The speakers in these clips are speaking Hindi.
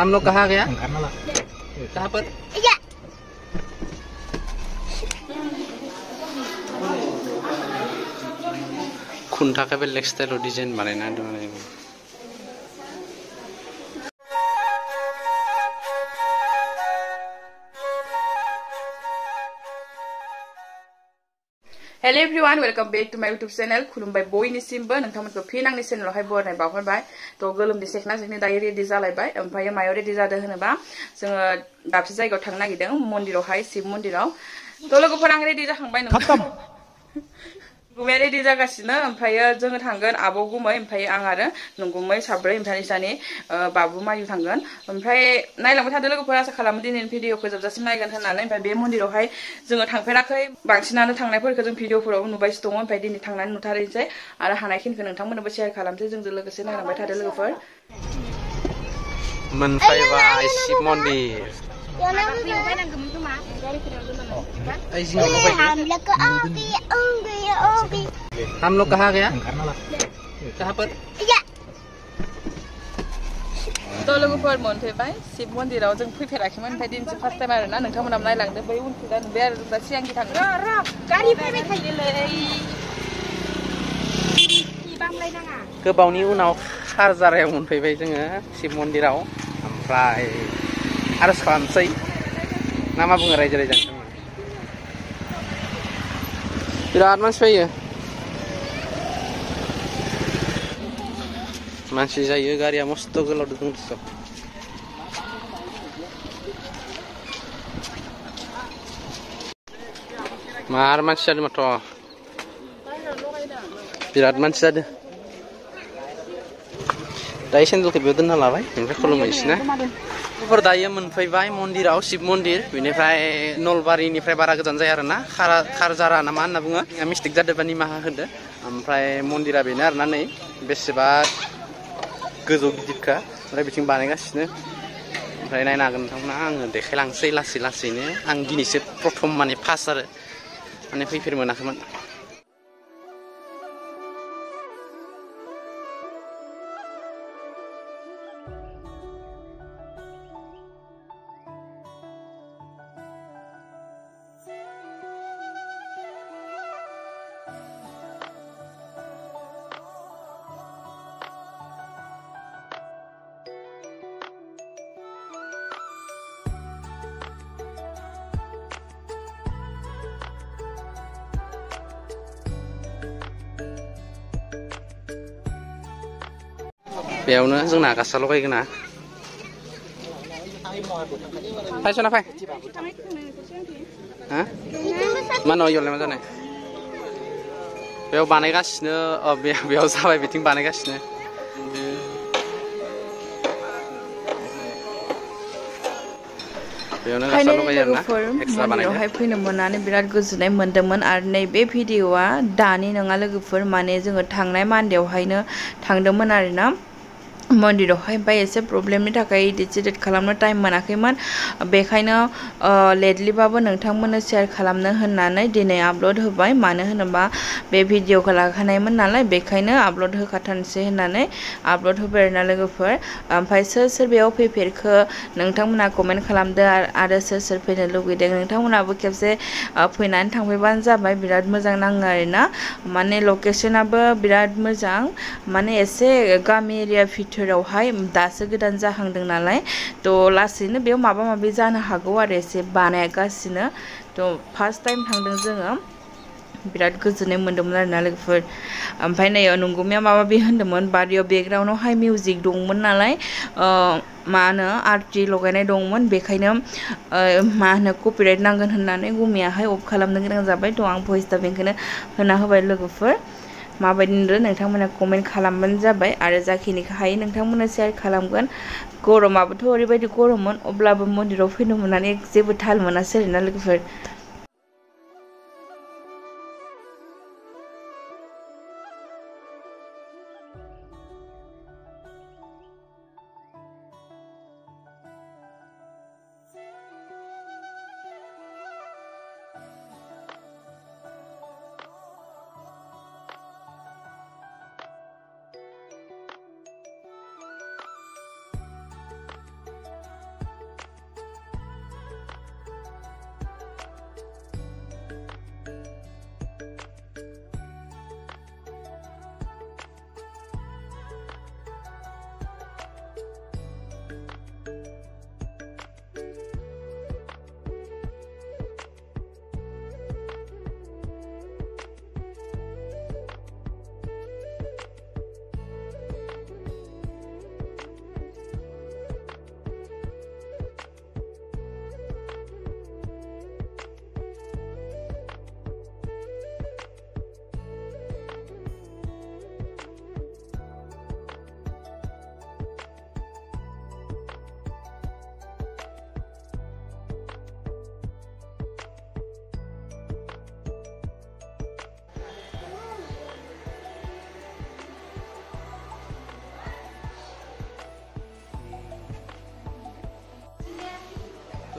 हम लोग कहाँ गया? कहाँ पर? खुंटा का बेलेग स्टाइल डिजाइन बानायना दं आरो। Hello everyone, welcome back to my YouTube channel. खुलुमबाय बयनिसिमबो नोंथांमोनखौ फिन आंनि चेनेलावहाय बरायनाय बावहरबाय। थ' गोलोमदै सेकना जोंनि दायो रेडि जालायबाय। ओमफ्राय मायाव रेडि जादों होनोबा जोङो दाबसे जायगायाव थांनो नागिरदों मन्दिरावहाय शिव मन्दिराव। थ' लोगोफोर आं रेडि जाखांबाय नोंथां। गुमै रेडि जागासिनो ओमफ्राय जोङो थांगोन आब' गुमै ओमफ्राय आं आरो नंगुमै साब्रै ओमफ्राय सानि बाबु मायु थांगोन। ओमफ्राय नायलांबाय थादो लोगोफोर आसा खालामो दिनैनि भिडिअखौ जोबजासिम नायगोन होननानै। ओमफ्राय बे मन्दिरावहाय जोङो थांफेराखै बांसिनानो थांनायफोरखौ जों भिडिअफोराव नुबायसो दङ। ओमफ्राय दिनै थांनानै नुथारैसै आरो हानायखिनिखौ नोंथांमोननोबो शेयार खालामसै जोंजों लोगोसे नायलांबाय थादो लोगोफोर। मोनफैबाय शिव मन्दिर। हम लोग कहाँ गया? कहाँ पर? थ' लोगोफोर मोनफैबाय शिव मन्दिराव जों फैफेराखैमोन ओमफ्राय दिनैसो फार्स्ट टाइम आरोना नोंथांमोनाबो नायलांदो बै उनखिजा नुबाय आरो दा सिगांखि थांदों। गारि फैबाय थायोलै गोबावनि उनाव सारजारायाव मोनफैबाय जोङो शिव मन्दिराव। ओमफ्राय आरज खालामसै ना मा बुङो रायजो राजा बिराद मानसि फैयो। मानसि जायो गारिया मस्त' गोलाव दं सब। मार मानसि जादों माथ' बिराद मानसि जादों। दायो सेन्देलखौ बेयाव दोनना लाबाय ओमफ्राय खुलुमहैसैना। बेफोर दायो मोनफैबाय मन्दिराव शिव मन्दिर। बेनिफ्राय नलबारिनिफ्राय बारा गोजान जाया आरोना खारजारा ना मा होनना बुङो। मिस्टेक जादोंबा निमाहा होदो। ओमफ्राय मन्दिरा बेनो आरोना नै बेसेबा गोजौ गिदिरखा ओमफ्राय बिथिं बानायगासिनो। ओमफ्राय नायनो हागोन नोंथांमोना आङो देखायलांसै लासै लासैनो। आं दिनैसो प्रथम माने फार्स्ट आरो माने फैफेर मोनाखैमोन। बेयावनो जोंना गासा लगायगोन ना फायसना फाय मा नयलाय मा जानाय बेयाव बानायगासिनो। बेयाव जाबाय बिथिं बानायगासिनो। फाइनालि लोगोफोर मन्दिरावहाय फैनो मोननानै बिराद गोजोननाय मोन्दोंमोन। आरो नैबे भिडिअआ दानि नङा लोगोफोर माने जोङो थांनाय मान्डेआवहायनो थांदोंमोन आरोना मन्दिरावहाय। ओमफ्राय एसे प्रब्लेमनि थाखाय इडिट खालामनो टाइम मोनाखैमोन। बेखायनो लेटलिबाबो नोंथांमोननो शेयार खालामनो होननानै दिनै आपल'ड होबाय। मानो होनोबा बे भिडिअखौ लाखानायमोन नालाय बेखायनो आपल'ड होखाथारनोसै होननानै आपल'ड होबाय आरोना लोगोफोर। ओमफ्राय सोर सोर बेयाव फैफेरखो नोंथांमोना कमेन्ट खालामदो। आरो सोर सोर फैनो लुगैदों नोंथांमोनाबो खेबसे फैनानै थांफैबानो जाबाय। बिराद मोजां नाङो आरोना माने लकेसनाबो बिराद मोजां। माने एसे गामि एरिया भितोरावहाय दासो गोदान जाहांदों नालाय थ' लासैनो बेयाव माबा माबि जानो हागौ आरो एसे बानायगासिनो। थ' फार्स्ट टाइम थांदों जोङो बिराद गोजोननाय मोन्दोंमोन आरोना लोगोफोर। ओमफ्राय नै नंगुमैया माबा माबि होन्दोंमोन बारियाव बेकग्राउन्डआवहाय मिउजिक दंमोन नालाय मा होनो आरति लगायनाय दंमोन। बेखायनो मा होनो कपिराइट नांगोन होननानै गुमैयाहाय अफ खालामनो गोनां जाबाय। थ' आं भइस दा बेंखौनो होना होबाय लोगोफोर। माबायदि नुदों नोंथांमोना कमेन्ट खालामबानो जाबाय। आरो जाखिनिखौ हायो नोंथांमोना शेयार खालामगोन। गरमाबोथ' ओरैबायदि गरममोन अब्लाबो मन्दिराव फैनो मोननानै जेबो थाल मोनासै आरोना लोगोफोर।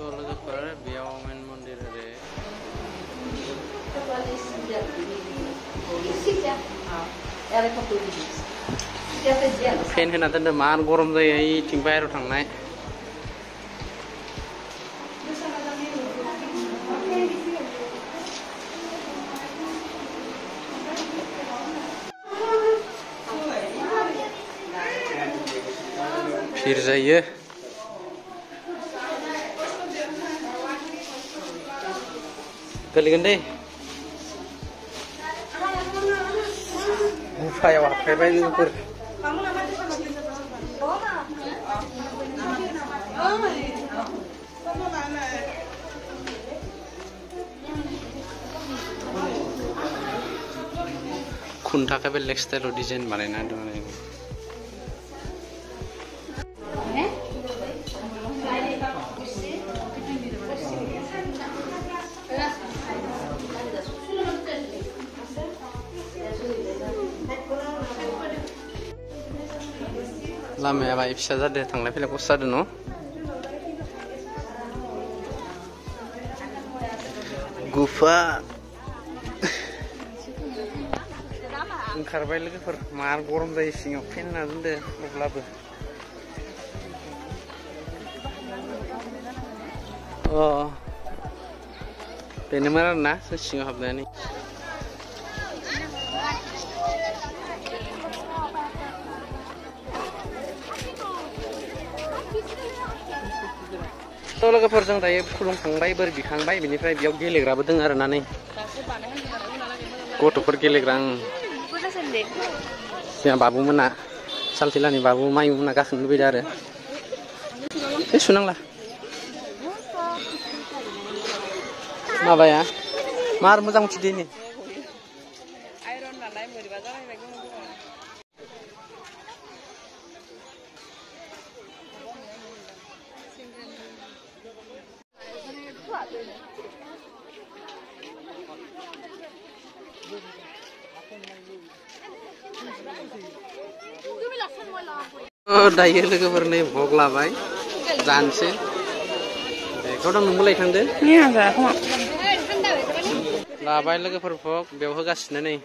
लोगोफोर बेयाव मेन मन्दिर आरो फेन होना दोनदों मान गरम जायो इथिं बाहेराव थांनाय फिर जायो गोलैगोन दे गुफायाव हाबफैबाय लोगोफोर खुन्थाखौ बेलेग स्टाइलाव डिजाइन बानायना दं लामाया बाय फिसा जादों थांलाय फैलाय खस्थ जादों न गुफा ओंखारबाय लोगोफोर मार गरम जायो सिङाव फेन होना दोनदो अब्लाबो बेनोमोन आरोना सिङाव हाबनानै लोगोफोर जों दायो खुलुमखांबाय बोर बिखांबाय बिनिफ्राय बेयाव गेलेग्राबो दङ आरोना नै गथ'फोर गेलेग्रा जोंहा बाबुमोना सालथिलानि बाबु माइमोना गाखोनो लुबैदों आरो बे सुनांला माबाया मार मोजां उथिदो नै दायो लोगोफोर नै भग लाबाय जानोसै गावदां नोंबो लायखांदो लाबाय लोगोफोर भग बेयाव होगासिनो नै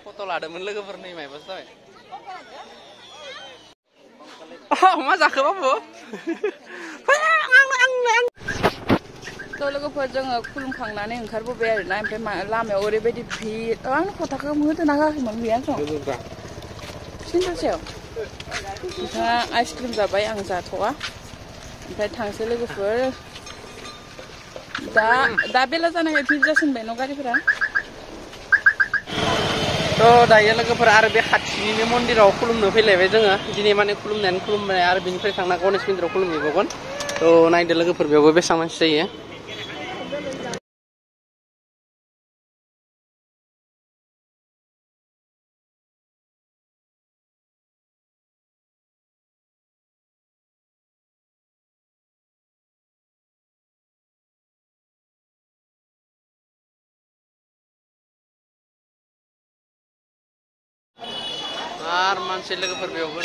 फट' लादोंमोन लोगोफोर नै मायबासो जाबाय मा जाखो बाबु लोगोफोर जोङो खुलुमखांनानै ओंखारबोबाय आरोना ओमफ्राय लामायाव ओरैबायदि भिर आं फटाखौ होदोंना होआखैमोन गैया सं सिन्थासेयाव नोंथाङा आइसक्रिम जाबाय आं जाथ'वा ओमफ्राय थांसै लोगोफोर दा बेला जानाय भिर जासिनबाय न' गारिफोरा दायो लोगोफोर आरो बे खाथिनिनो मन्दिराव खुलुमनो फैलायबाय जोङो दिनै माने खुलुमनायानो खुलुमबाय आरो बिनिफ्राय थांना गणेश मन्दिराव खुलुमहैबावगोन नायदो लोगोफोर बेयावबो बेसेबां मानसि जायो मानसि लोगोफोर बेयावबो